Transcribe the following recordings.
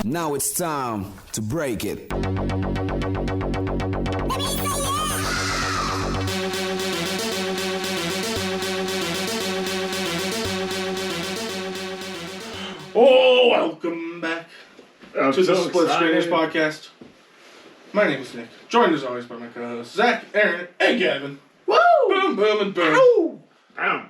Now it's time to break it. Oh, welcome back to the SplitScreeners podcast. My name is Nick, joined as always by my co-hosts Zach, Aaron, and Gavin. Woo! Boom, boom, and boom. Ow! Ow.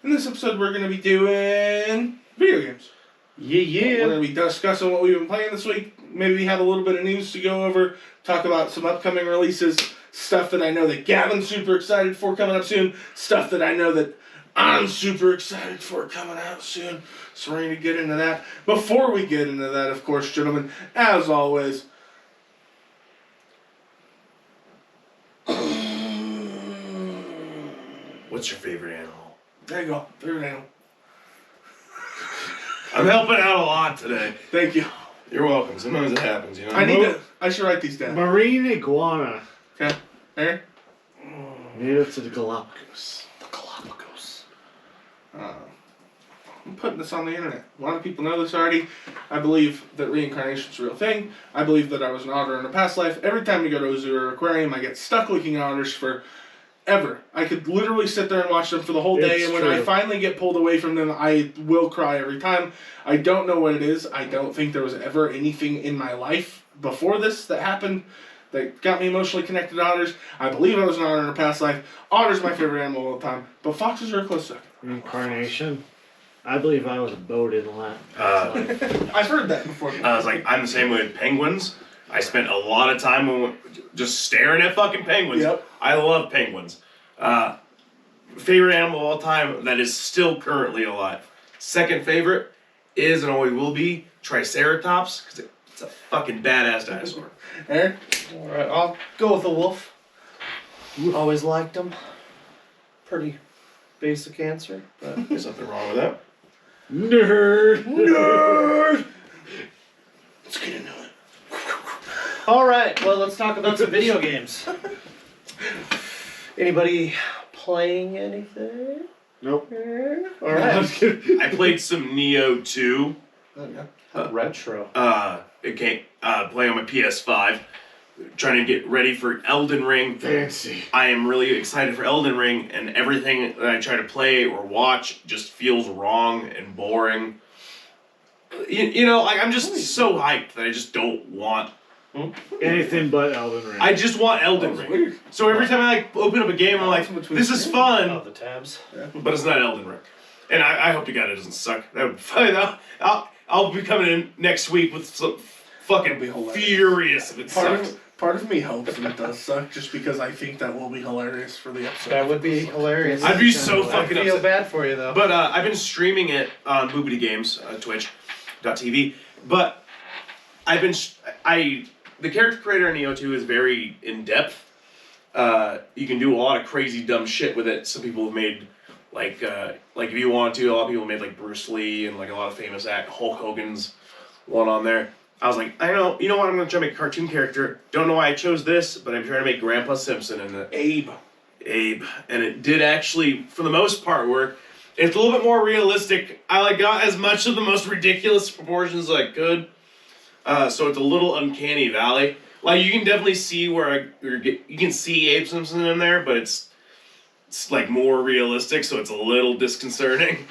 In this episode, we're going to be doing video games. Yeah. We're going to be discussing what we've been playing this week. Maybe have a little bit of news to go over. Talk about some upcoming releases. Stuff that I know that Gavin's super excited for coming up soon. Stuff that I know that I'm super excited for coming out soon. So we're going to get into that. Before we get into that, of course, gentlemen, as always, what's your favorite animal? there you go. Favorite animal. I'm helping out a lot today. Thank you. You're welcome. Sometimes it happens, you know. I should write these down. Marine iguana. Okay. Aaron? Native to the Galapagos. I'm putting this on the internet. A lot of people know this already. I believe that reincarnation's a real thing. I believe that I was an otter in a past life. Every time we go to a zoo or aquarium, I get stuck looking at otters for ever. I could literally sit there and watch them for the whole day, It's and when true. I finally get pulled away from them, I will cry every time. I don't know what it is. I don't think there was ever anything in my life before this that happened that got me emotionally connected to otters. I believe I was an otter in a past life. Otter's my favorite animal of all time, but foxes are a close second. Reincarnation. I believe I was a boat in the last life. I've heard that before. I was like, I'm the same way with penguins. I spent a lot of time just staring at fucking penguins. Yep. I love penguins. Favorite animal of all time that is still currently alive. Second favorite is and always will be Triceratops, because it's a fucking badass dinosaur. Aaron? Alright, I'll go with a wolf. Always liked them. Pretty basic answer, but There's nothing wrong with that. Nerd. Let's get into it. alright, well let's talk about some video games. Anybody playing anything? Nope. Alright. I played some Neo 2. Retro. It came playing on my PS5. Trying to get ready for Elden Ring. Fancy. I am really excited for Elden Ring, and everything that I try to play or watch just feels wrong and boring. You know, like I'm just so hyped that I just don't want. Anything but Elden Ring. I just want Elden That was Ring. weird. So every time I like open up a game, I'm like, this is fun, Oh, the tabs. but it's not Elden Ring. And I hope to God it doesn't suck. That would be fun. I'll be coming in next week with some fucking furious if it sucks. Part of me hopes that it does suck, just because I think that will be hilarious for the episode. That would be hilarious. I'd be so I fucking feel upset. bad for you though. But I've been streaming it on Boobity Games, Twitch.tv. But I've been the character creator in Neo 2 is very in depth. You can do a lot of crazy dumb shit with it. Some people have made like if you want to, a lot of people made like Bruce Lee and like a lot of famous Hulk Hogan's one on there. I was like, you know what, I'm gonna try to make a cartoon character. Don't know why I chose this, but I'm trying to make Grandpa Simpson in it. Abe. And it did actually, for the most part, work. It's a little bit more realistic. I got as much of the most ridiculous proportions as I could. So it's a little uncanny valley. Like you can definitely see where you can see Abe Simpson in there, but it's like more realistic, so it's a little disconcerting.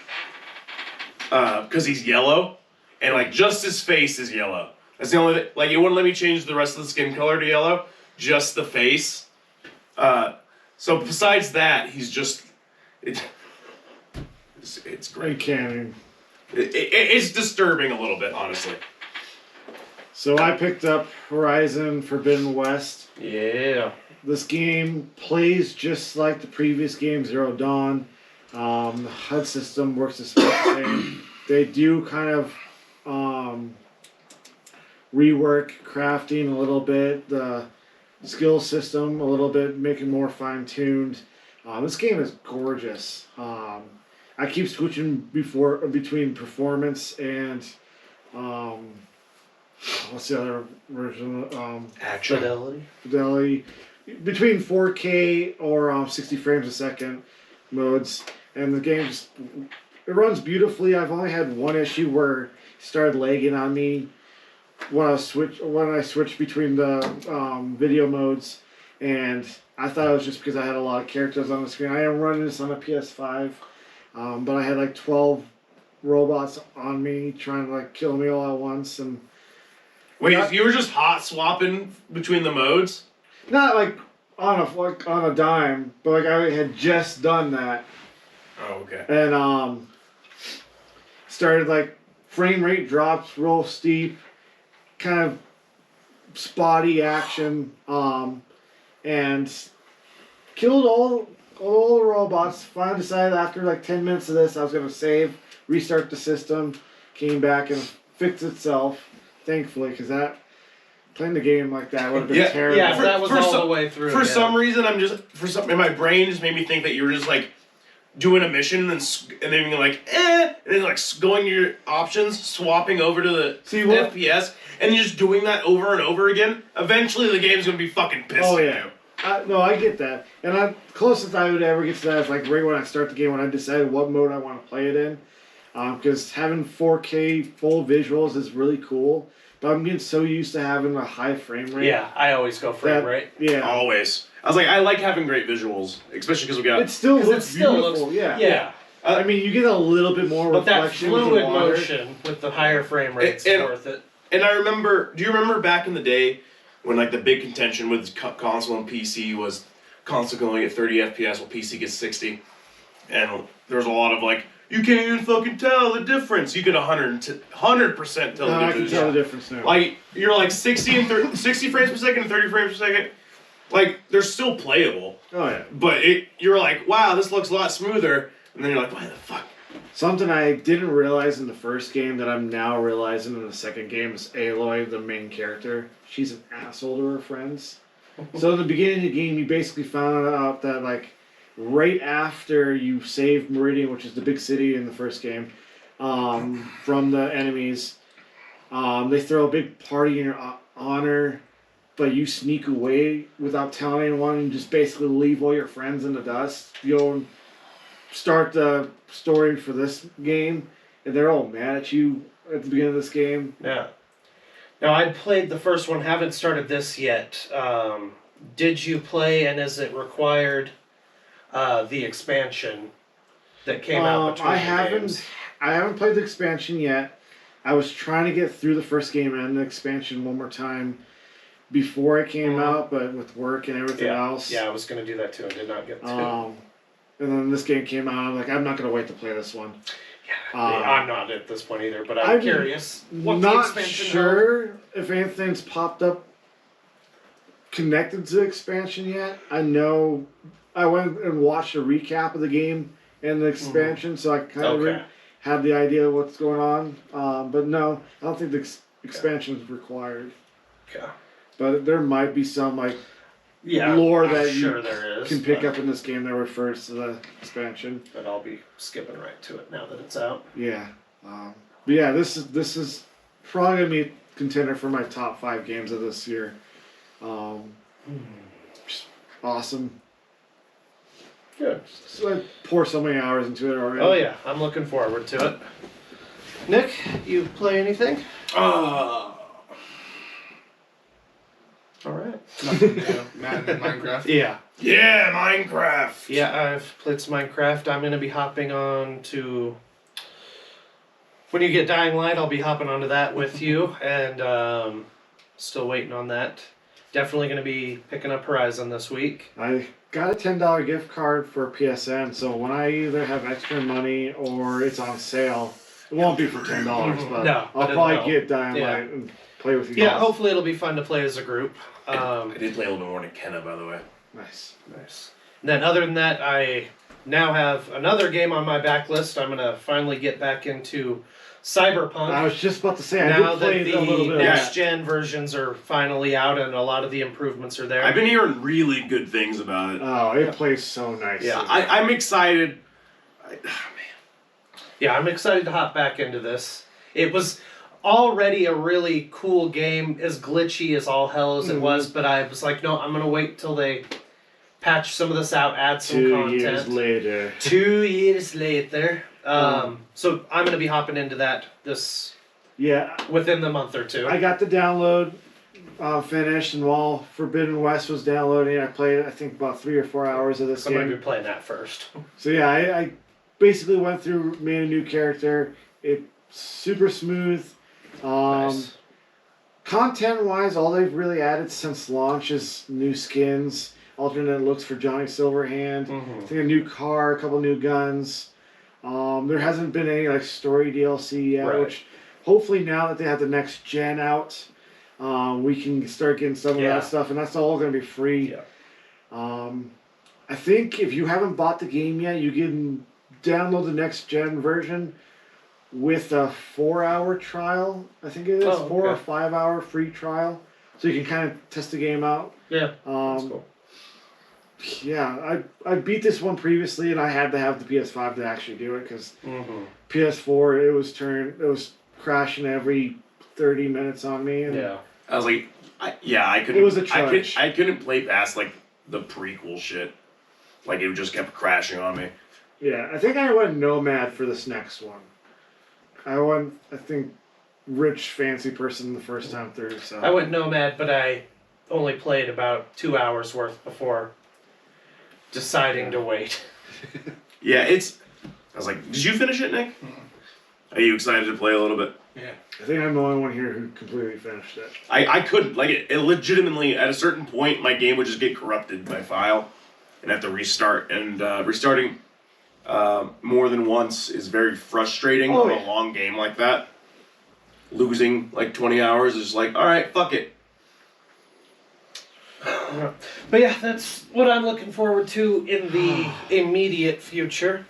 Because he's yellow, and like just his face is yellow. That's the only thing. Like it wouldn't let me change the rest of the skin color to yellow, just the face. So besides that, he's just it's great. Uncanny. It's disturbing a little bit, honestly. So I picked up Horizon Forbidden West. yeah. This game plays just like the previous game, Zero Dawn. The HUD system works the same. They do kind of rework crafting a little bit, the skill system a little bit, make it more fine-tuned. This game is gorgeous. I keep switching between performance and what's the other version? Action. Fidelity. Between 4K or 60 frames a second modes, and the game just it runs beautifully. I've only had one issue where it started lagging on me when I switched between the video modes, and I thought it was just because I had a lot of characters on the screen. I am running this on a PS5, but I had like 12 robots on me trying to like kill me all at once, and Wait, you were just hot swapping between the modes? not like on a dime, but like I had just done that, Oh, okay. and started like frame rate drops real steep, kind of spotty action, and killed all the robots. Finally decided after like 10 minutes of this I was gonna save, restart the system, came back and fixed itself, thankfully, because that playing the game like that would have been terrible. Yeah, that was all the way through. For some reason, in my brain just made me think that you were just like doing a mission and then you're like, and then like going to your options, swapping over to the FPS, and you're just doing that over and over again. Eventually, the game's gonna be fucking pissed Oh, at yeah. you. No, I get that. And closest I would ever get to that is like right when I start the game, when I decided what mode I want to play it in. Because having 4K full visuals is really cool. But I'm getting so used to having a high frame rate. Yeah, I always go frame rate. Yeah. Always. I was like, I like having great visuals, especially because we got. It still looks beautiful. Yeah. I mean, you get a little bit more But that reflection with the fluid water. motion with the higher frame rate's worth it. And I remember, do you remember back in the day when like the big contention with console and PC was console going at 30 FPS while PC gets 60? And there was a lot of like, you can't even fucking tell the difference. You could 100% tell the difference. I can tell the difference now. Like, you're like 60 frames per second and 30 frames per second. Like, they're still playable. Oh, yeah. But you're like, wow, this looks a lot smoother. And then you're like, why the fuck? Something I didn't realize in the first game that I'm now realizing in the second game is Aloy, the main character. She's an asshole to her friends. So in the beginning of the game, you basically found out that, like, right after you save Meridian, which is the big city in the first game, from the enemies, they throw a big party in your honor, but you sneak away without telling anyone and just basically leave all your friends in the dust. You go and start the story for this game, and they're all mad at you at the beginning of this game. Yeah. Now, I played the first one, haven't started this yet. Did you play, and is it required, the expansion that came out between the games? I haven't played the expansion yet. I was trying to get through the first game and the expansion one more time before it came out, but with work and everything else. Yeah, I was going to do that too and did not get to. And then this game came out, I'm like, I'm not going to wait to play this one. Yeah, I'm not at this point either, but I'm curious. What the Not expansion sure if anything's popped up connected to the expansion yet. I know I went and watched a recap of the game and the expansion, so I kind of had the idea of what's going on. But no, I don't think the expansion is required. Okay. But there might be some like lore that you can pick up in this game that refers to the expansion. But I'll be skipping right to it now that it's out. Yeah. But yeah, this is probably gonna be a contender for my top 5 games of this year. Just awesome. Good. So I pour so many hours into it already. Oh yeah, I'm looking forward to it. Nick, you play anything? All right. Nothing new. Madden, Minecraft. Yeah. Yeah, Minecraft. Yeah, I've played some Minecraft. I'm going to be hopping on to... When you get Dying Light, I'll be hopping onto that with you, and still waiting on that. Definitely going to be picking up Horizon this week. I got a $10 gift card for PSN, so when I either have extra money or it's on sale, it won't be for $10, but No, I'll but probably get Dying Light and play with you guys. Yeah, hopefully it'll be fun to play as a group. I did play a little bit more than Kenna, by the way. Nice. And then other than that, I now have another game on my backlist. I'm going to finally get back into Cyberpunk. I was just about to say, I now did play that a little the bit of next-gen versions are finally out and a lot of the improvements are there. I've been hearing really good things about it. Oh, it plays so nice. Yeah, I'm excited. Yeah, I'm excited to hop back into this. It was already a really cool game, as glitchy as all hell as it was, but I was like, no, I'm going to wait till they patch some of this out, add some 2 content. years later. 2 years later. So I'm going to be hopping into that this Yeah, within the month or two. I got the download finished, and while Forbidden West was downloading, I played, I think, about 3 or 4 hours of this So I'm going to game. be playing that first. So yeah, I basically went through, made a new character. It's super smooth. Nice. Content-wise, all they've really added since launch is new skins, alternate looks for Johnny Silverhand, I think a new car, a couple new guns. There hasn't been any like story DLC yet, Right. which hopefully now that they have the next gen out, we can start getting some of Yeah. that stuff, and that's all going to be free. Yeah. I think if you haven't bought the game yet, you can download the next gen version with a 4-hour trial. I think it is 4 or 5 hour free trial, so you can kind of test the game out. Yeah. That's Um, cool. yeah, I beat this one previously, and I had to have the PS5 to actually do it because Mm-hmm. PS4 it was crashing every 30 minutes on me. And Yeah. I was like, I couldn't. It was a trudge. I couldn't play past like the prequel shit. Like it just kept crashing on me. Yeah, I think I went Nomad for this next one. I think, rich, fancy person the first time through. So I went Nomad, but I only played about 2 hours worth before deciding to wait. Yeah, it's. I was like, did you finish it, Nick? Are you excited to play a little bit? Yeah. I think I'm the only one here who completely finished it. I couldn't like it legitimately at a certain point my game would just get corrupted by file and have to restart and restarting more than once is very frustrating on a long game like that. Losing like 20 hours is like, all right, fuck it. But yeah, that's what I'm looking forward to in the immediate future.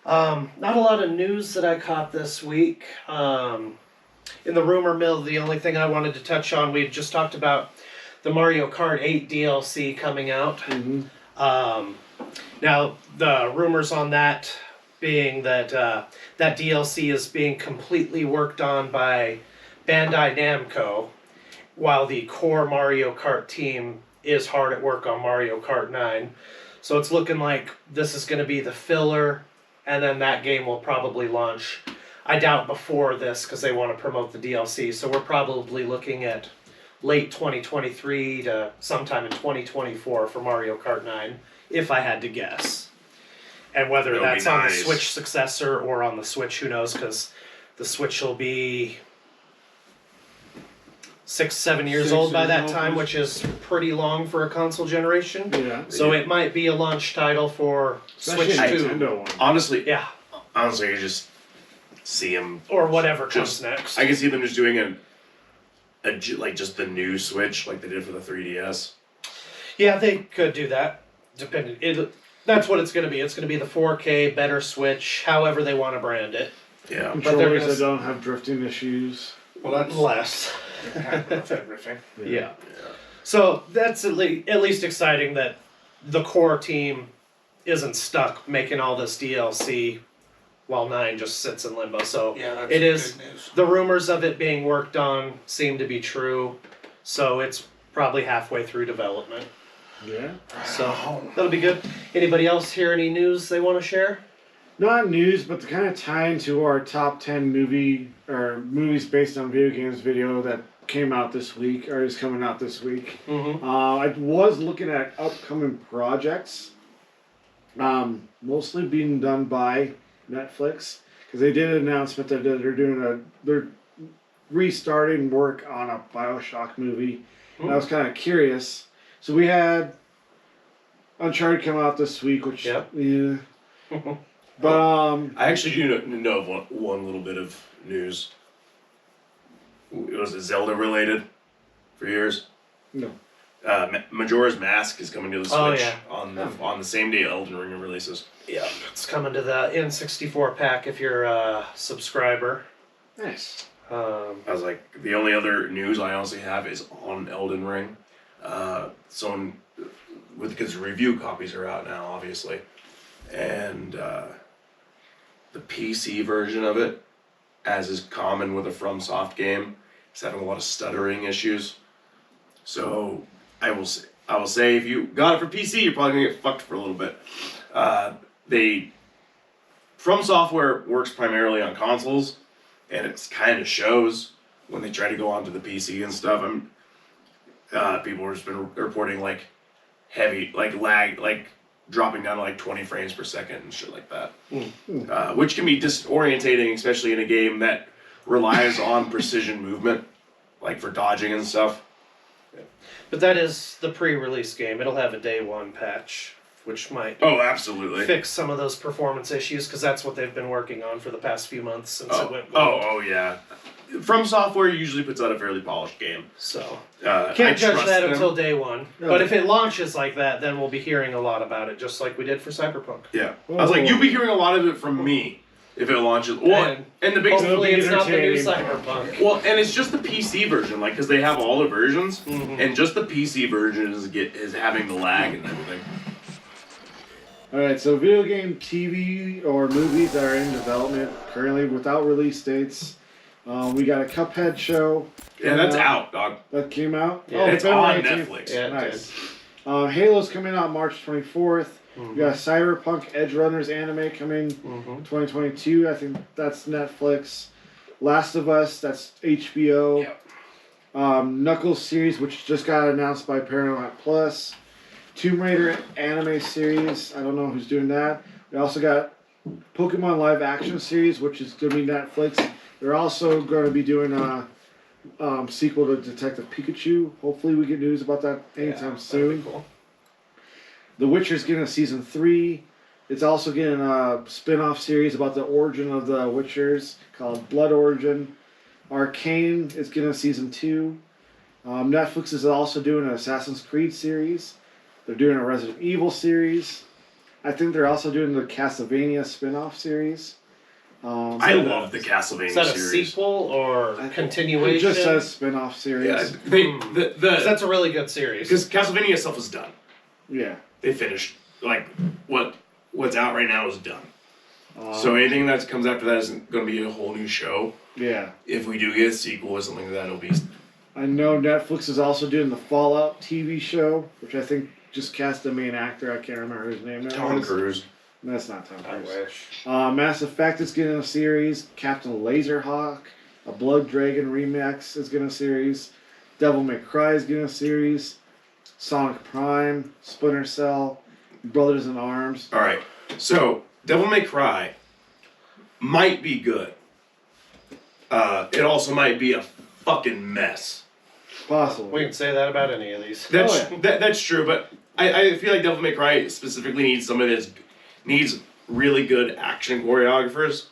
Not a lot of news that I caught this week. In the rumor mill, the only thing I wanted to touch on, we just talked about the Mario Kart 8 DLC coming out. Now, the rumors on that being that that DLC is being completely worked on by Bandai Namco, while the core Mario Kart team is hard at work on Mario Kart 9. So it's looking like this is going to be the filler, and then that game will probably launch, I doubt before this, because they want to promote the DLC. So we're probably looking at late 2023 to sometime in 2024 for Mario Kart 9, if I had to guess. And whether That would that's be on the nice. Switch successor or on the Switch, who knows, because the Switch will be 6-7 years 6 old by years that old, time, which is pretty long for a console generation. Yeah. So it might be a launch title for Especially Switch a 2. Nintendo one. Honestly, Yeah, I just see them. or whatever comes Just- next. I can see them just doing like just the new Switch like they did for the 3DS. Yeah, they could do that. That's what it's going to be. It's going to be the 4K better Switch, however they want to brand it. Yeah. But they're Controllers gonna that don't have drifting issues. Well, that's Less. that's everything. Yeah. So that's at least exciting that the core team isn't stuck making all this DLC while 9 just sits in limbo. So Yeah, that's it is. good news. The rumors of it being worked on seem to be true. So it's probably halfway through development. Yeah. So that'll be good. Anybody else hear any news they want to share? Not news, but to kind of tie into our top 10 movies based on video games video that came out this week, or is coming out this week. Mm-hmm. I was looking at upcoming projects, mostly being done by Netflix, because they did an announcement that they're restarting work on a BioShock movie. And I was kind of curious. So we had Uncharted come out this week, which Yep. yeah. But I actually do know of one little bit of news. It was Zelda related for years. no. Majora's Mask is coming to the Switch Oh, yeah. on the same day Elden Ring releases. Yeah, it's coming to the N64 pack if you're a subscriber. Nice. I was like, the only other news I honestly have is on Elden Ring. Because review copies are out now, obviously, and the PC version of it, as is common with a FromSoft game, is having a lot of stuttering issues. So I will say if you got it for PC, you're probably gonna get fucked for a little bit. From Software works primarily on consoles, and it's kind of shows when they try to go onto the PC and stuff. People have just been reporting like heavy, like lag, like dropping down to like 20 frames per second and shit like that, which can be disorientating, especially in a game that relies on precision movement, like for dodging and stuff. But that is the pre-release game. It'll have a day one patch, which might absolutely fix some of those performance issues, because that's what they've been working on for the past few months since it went gold. Yeah. From Software usually puts out a fairly polished game. So trust can't judge that them. until day one. No. But if it launches like that, then we'll be hearing a lot about it, just like we did for Cyberpunk. Yeah. I was like, you'll be hearing a lot of it from me if it launches. Well, and the big Hopefully it's not the new entertaining. Cyberpunk. well, and it's just the PC version, like, because they have all the versions, and just the PC version is having the lag and everything. Alright, so video game, TV, or movies that are in development currently without release dates. We got a Cuphead show. Yeah, that's out, dog. That came out? Yeah, it's February on 18th. Netflix. Yeah, it Nice. Halo's coming out March 24th. We got Cyberpunk Edge Runners anime coming 2022. I think that's Netflix. Last of Us, that's HBO. Yep. Knuckles series, which just got announced by Paramount Plus. Tomb Raider anime series. I don't know who's doing that. We also got Pokemon live action series, which is going to be Netflix. They're also going to be doing a sequel to Detective Pikachu. Hopefully we get news about that anytime soon. Cool. The Witcher's getting a season 3. It's also getting a spin-off series about the origin of the Witchers called Blood Origin. Arcane is getting a season 2. Netflix is also doing an Assassin's Creed series. They're doing a Resident Evil series. I think they're also doing the Castlevania Spin-Off series. I love the Castlevania Is that a series. sequel or continuation? It just says Spin-Off series. Yeah, That's a really good series. because Castlevania itself is done. Yeah. They finished. Like what's out right now is done. So anything that comes after that isn't going to be a whole new show. Yeah. If we do get a sequel or something like that, it'll be. I know Netflix is also doing the Fallout TV show, which I think just cast the main actor. I can't remember his name now. Tom Cruise. That's not Tom I Cruise. wish. Mass Effect is getting a series. Captain Laserhawk, a Blood Dragon remix is getting a series. Devil May Cry is getting a series. Sonic Prime, Splinter Cell, Brothers in Arms. All right. So Devil May Cry might be good. It also might be a fucking mess. Possibly. We can say that about any of these. That's true, but I feel like Devil May Cry specifically needs somebody that needs really good action choreographers.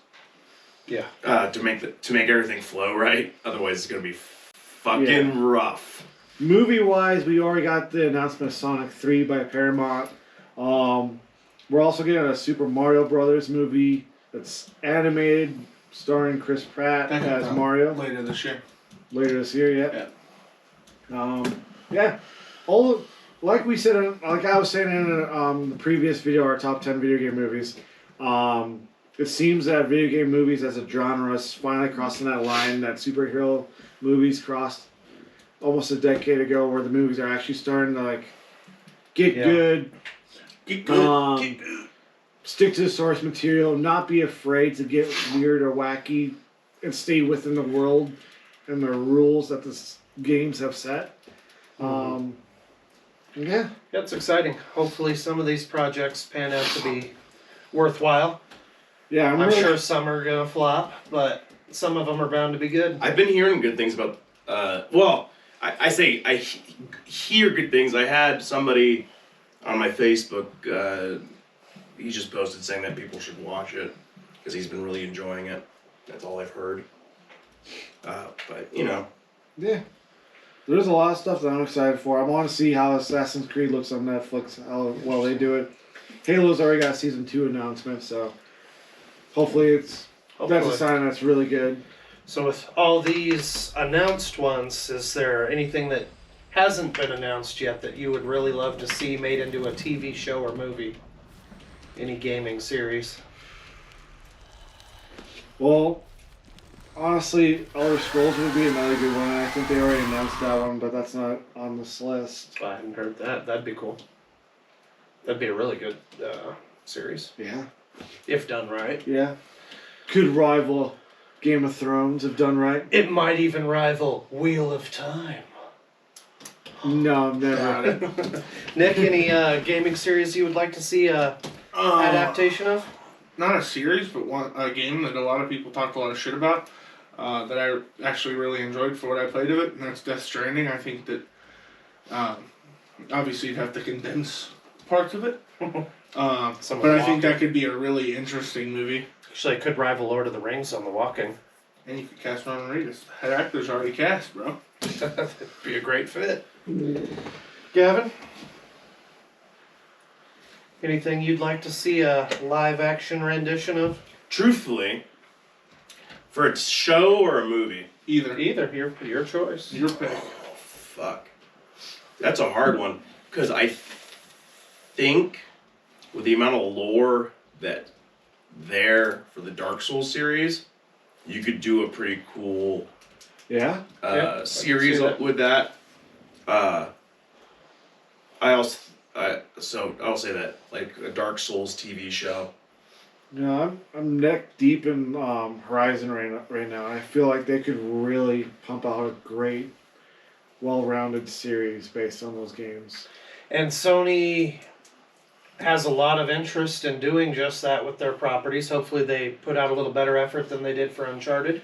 Yeah. To make everything flow right. Otherwise, it's gonna be fucking rough. Movie wise, we already got the announcement of Sonic 3 by Paramount. We're also getting a Super Mario Brothers movie that's animated, starring Chris Pratt as Mario. Later this year. Later this year, yeah. All like we said, like I was saying in the previous video, our top 10 video game movies. It seems that video game movies as a genre is finally crossing that line that superhero movies crossed almost a decade ago, where the movies are actually starting to like get good. Get good. Get good. Stick to the source material, not be afraid to get weird or wacky, and stay within the world and the rules that the games have set. Yeah. It's exciting. Hopefully some of these projects pan out to be worthwhile. Yeah, I'm sure some are going to flop, but some of them are bound to be good. I've been hearing good things about. I hear good things. I had somebody on my Facebook. He just posted saying that people should watch it because he's been really enjoying it. That's all I've heard. But you know. Yeah. There's a lot of stuff that I'm excited for. I want to see how Assassin's Creed looks on Netflix, how well they do it. Halo's already got season 2 announcement, so hopefully that's a sign that's really good. So with all these announced ones, is there anything that hasn't been announced yet that you would really love to see made into a TV show or movie? Any gaming series? Well, honestly, Elder Scrolls would be another good one. I think they already announced that one, but that's not on this list. I hadn't heard that. That'd be cool. That'd be a really good series. Yeah. If done right. Yeah. Could rival Game of Thrones if done right. It might even rival Wheel of Time. No, never. Nick, any gaming series you would like to see adaptation of? Not a series, but a game that a lot of people talked a lot of shit about that I actually really enjoyed for what I played of it, and that's Death Stranding. I think that obviously you'd have to condense parts of it, but I think that could be a really interesting movie. Actually, it could rival Lord of the Rings on the walking. And you could cast Norman Reedus. That actor's already cast, bro. That'd be a great fit. Gavin? Anything you'd like to see a live action rendition of? Truthfully, for a show or a movie? Either. Your choice. Your pick. Oh, fuck. That's a hard one. Because I think with the amount of lore that there for the Dark Souls series, you could do a pretty cool series with that. I'll say that, like a Dark Souls TV show. No, I'm neck deep in Horizon right now. I feel like they could really pump out a great, well-rounded series based on those games. And Sony has a lot of interest in doing just that with their properties. Hopefully they put out a little better effort than they did for Uncharted.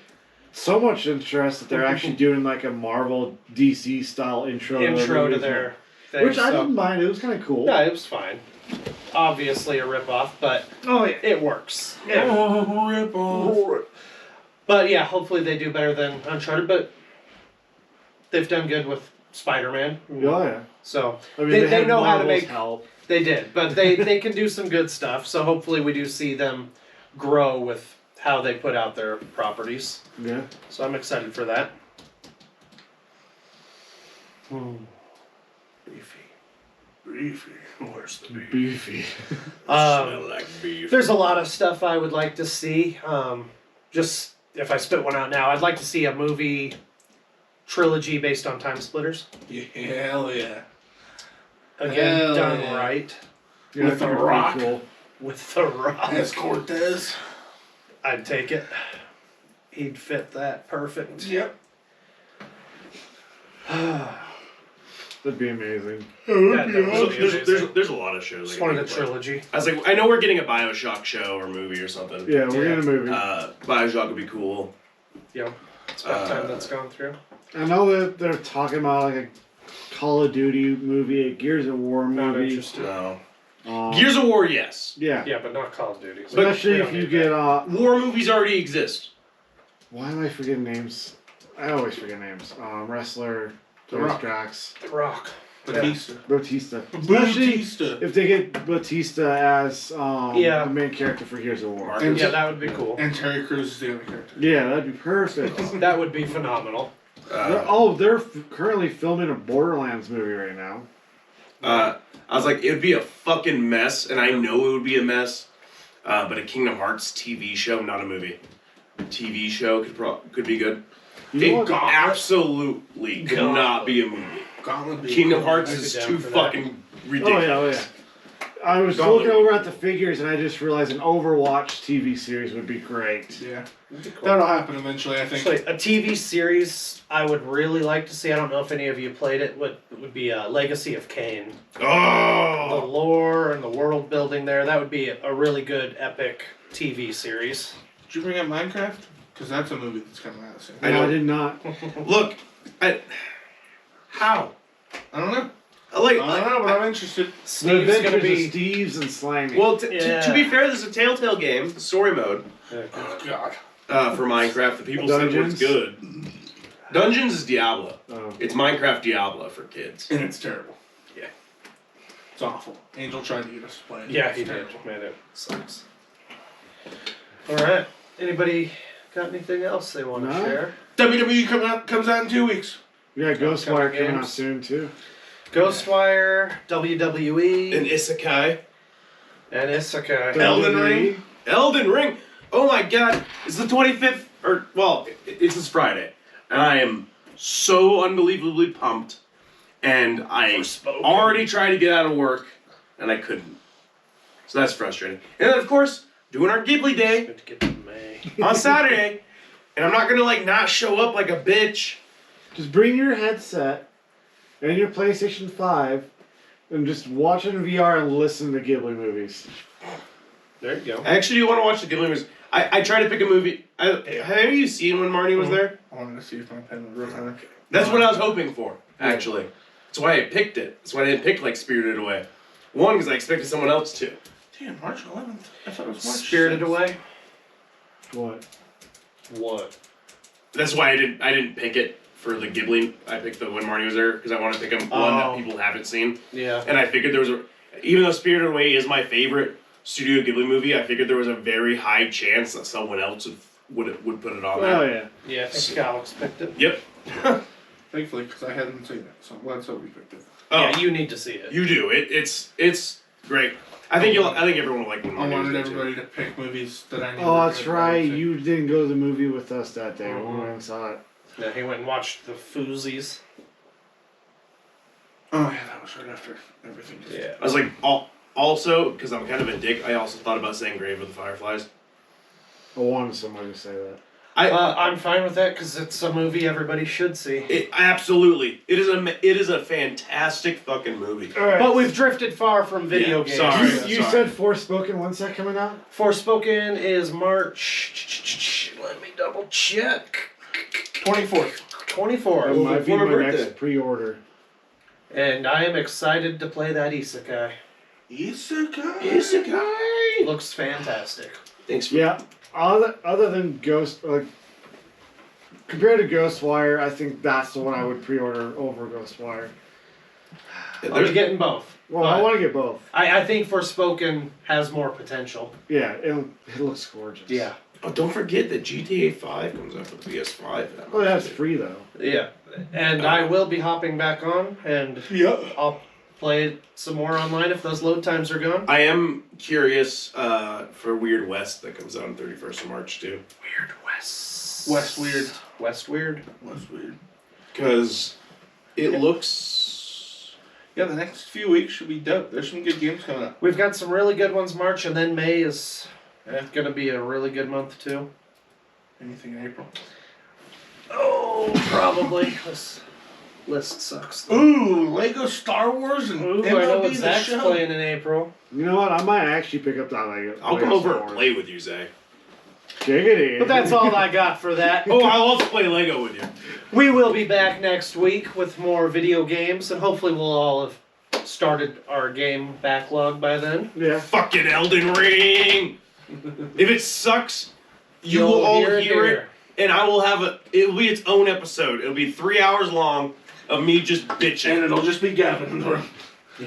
So much interest that they're actually doing like a Marvel DC style intro to their thing. Which I didn't mind. It was kind of cool. Yeah, it was fine. Obviously a ripoff, but it works. Ripoff. But yeah, hopefully they do better than Uncharted, but they've done good with Spider-Man. Oh yeah. So I mean, they know how to make help. They did, but they can do some good stuff. So hopefully we do see them grow with how they put out their properties. Yeah. So I'm excited for that. Beefy. Where's the beef? Beefy. Smell like beef. There's a lot of stuff I would like to see. Just if I spit one out now, I'd like to see a movie trilogy based on Time Splitters. Yeah, hell yeah. Again, Hell done yeah. right. Yeah, With I think The it's pretty Rock. Cool. With The Rock. As Cortez. I'd take it. He'd fit that perfect. Yep. That'd be amazing. There's a lot of shows. Just that wanted a could be played. trilogy. I was like, I know we're getting a BioShock show or movie or something. Yeah, we're Yeah. in a movie. BioShock would be cool. Yeah. It's about time that's gone through. I know that they're talking about like a Call of Duty movie, a Gears of War Not movie. interested. No. Um, Gears of War, yes. Yeah. Yeah, but not Call of Duty. Especially We if don't you need get that. War movies already exist. why am I forgetting names? I always forget names. Wrestler, The Rock. Drax, The Rock. Batista. Bautista. Especially Batista. if they get Bautista as Yeah. the main character for Gears of War. Mark- And Yeah, that would be cool. And Terry Crews is the other character. Yeah, that'd be perfect. That would be phenomenal. They're currently filming a Borderlands movie right now. I was like, it would be a fucking mess, and I know it would be a mess. But a Kingdom Hearts TV show, not a movie. TV show could be good. You know It what? absolutely could not be a movie. Gauntlet be Kingdom cool. Hearts I'd be is down too for that. fucking ridiculous. Oh yeah. I was Gauntlet. looking over at the figures and I just realized an Overwatch TV series would be great. Yeah. That'd be cool. That'll happen eventually, I think. Actually, a TV series I would really like to see. I don't know if any of you played it. Would be Legacy of Kain. The Oh! lore and the world building there. That would be a really good epic TV series. Did you bring up Minecraft? Because that's a movie that's coming out soon. I No, know. I did not. Look, how? I don't know. Like, I don't know, but I'm interested. The Steve's Adventures gonna of be. Steve's and Slimy. well, Yeah. to be fair, there's a Telltale game, story mode, Oh, God. for Minecraft. The people said Dungeons? it's good. Dungeons is Diablo. Oh. It's Minecraft Diablo for kids. And it's terrible. Yeah. It's awful. Angel tried to get us to play it. Yeah, It's he did. terrible. Man, it sucks. All right. Anybody got anything else they want to No. share? WWE comes out in 2 weeks. We got Ghostwire coming out games. soon too. Ghostwire, WWE, And Isekai. and Isekai. Elden WWE. Ring. Elden Ring. Oh my god. It's the 25th, or, well, it's this Friday. And I am so unbelievably pumped. And I Forspoken. already tried to get out of work, and I couldn't. So that's frustrating. And then, of course, doing our Ghibli Day Good to get to May. on Saturday. And I'm not gonna like not show up like a bitch. Just bring your headset and your PlayStation 5 and just watch it in VR and listen to Ghibli movies. There you go. I actually do want to watch the Ghibli movies. I tried to pick a movie. Have you seen when Marty was there? I wanted to see if my pen would work on it. That's what I was hoping for, actually. That's why I picked it. That's why I didn't pick like Spirited Away. One, because I expected someone else to. Damn, March 11th. I thought it was March Spirited 6th. Away. What? That's why I didn't pick it for the Ghibli. I picked the When Marty Was There because I want to pick one that people haven't seen. Yeah. And I figured there was even though Spirited Away is my favorite Studio Ghibli movie, I figured there was a very high chance that someone else would put it on there. Oh yeah. Yeah, I think Alex picked it. Yep. Thankfully, because I hadn't seen it, so I'm glad somebody picked it. Oh, Yeah, you need to see it. you do. It's great. I think everyone will like When I Marty Was wanted There too. everybody to pick movies that I knew. Oh, were that's good. right. You didn't go to the movie with us that day. We went and saw it. Yeah, he went and watched the Foozies. Oh yeah, that was right after everything. Yeah. I was like, also, because I'm kind of a dick, I also thought about saying Grave of the Fireflies. I wanted somebody to say that. I'm fine with that because it's a movie everybody should see. Absolutely. It is a fantastic fucking movie. All right. But we've drifted far from video Yeah, games. sorry. You said Forspoken. When's that coming out? Forspoken is March. Let me double check. 24th. 24. That might be before my birthday. next pre-order. And I am excited to play that isekai. Isekai. Looks fantastic. Thanks for Yeah. Other than Ghost, like compared to Ghostwire, I think that's the one I would pre-order over Ghostwire. I'll be getting both. Well, I But want to get both. I think Forspoken has more potential. Yeah, it looks gorgeous. Yeah. Oh, don't forget that GTA 5 comes out for the PS5. Oh, that's free though. Yeah. And I will be hopping back on, and Yep. I'll play some more online if those load times are gone. I am curious for Weird West that comes out on 31st of March too. Weird West. West Weird. West Weird. West Weird. Because it looks... Yeah, the next few weeks should be dope. There's some good games coming up. We've got some really good ones March, and then May is going to be a really good month too. Anything in April? Oh, probably. This list sucks. Though. Ooh, Lego Star Wars and Ooh, I MLB know what The Zach's Show. playing in April. You know what? I might actually pick up that Lego. I'll come over and play with you, Zay. Giggity. But that's all I got for that. Oh, I'll also play Lego with you. We will be back next week with more video games, and hopefully we'll all have started our game backlog by then. Yeah. Fucking Elden Ring! If it sucks, you You'll will all hear it hear here. it, and I will have it'll be its own episode. It'll be 3 hours long of me just bitching. And it'll just be Gavin in the room.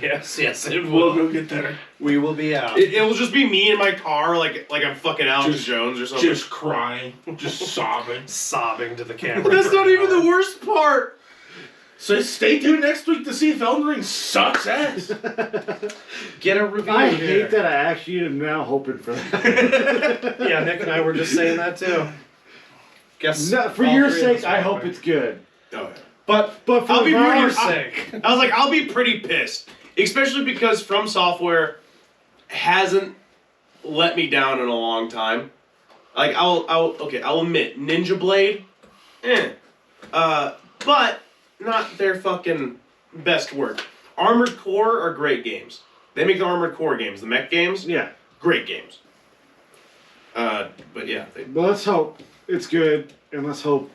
Yes, it We'll go get there. We will be out. It will just be me in my car, like I'm fucking Alex Just- Jones or something. Just crying. Just sobbing. Sobbing to the camera. But that's for not an even hour. the worst part. So stay tuned next week to see if Elden Ring sucks ass. Get a review. I here. hate that I actually am now hoping for that. Yeah, Nick and I were just saying that too. Guess No, for all your three of sake, us I are hope hoping. it's good. Oh, yeah. But But for I'll be our pretty- sake. I was like, I'll be pretty pissed, especially because From Software hasn't let me down in a long time. Like I'll admit Ninja Blade, but not their fucking best work. Armored Core are great games. They make the Armored Core games, the mech games, Yeah. great games. But yeah, But let's hope it's good, and let's hope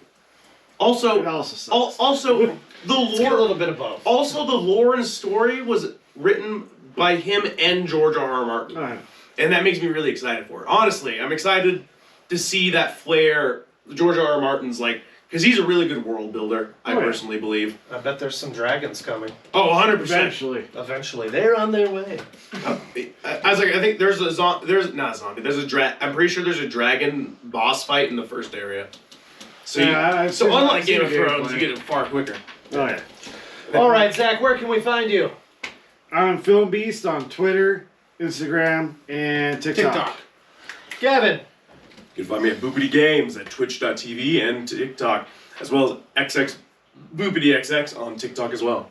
also it also sucks. also the Let's get a lore. little bit of both. Also, the lore and story was written by him and George R.R. Martin. Alright. And that makes me really excited for it. Honestly, I'm excited to see that flair. George R.R. Martin's like, because he's a really good world builder, I Oh, yeah. personally believe. I bet there's some dragons coming. Oh, 100%. Eventually. Eventually, they're on their way. I was like, I think there's I'm pretty sure there's a dragon boss fight in the first area. So, Yeah, I've so seen- unlike I've seen Game of the Thrones, gameplay. you get it far quicker. Oh yeah. All right, Zach, where can we find you? I'm Film Beast on Twitter, Instagram, and TikTok. TikTok. Gavin. You can find me at Boopity Games at twitch.tv and TikTok, as well as BoopityXX on TikTok as well.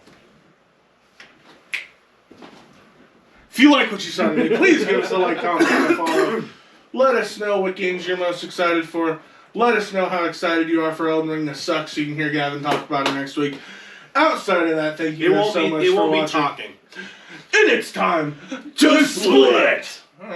If you like what you saw today, please give us a like, comment, and a follow. Let us know what games you're most excited for. Let us know how excited you are for Elden Ring to suck so you can hear Gavin talk about it next week. Outside of that, thank you guys so much for watching. It won't be talking. And it's time to split!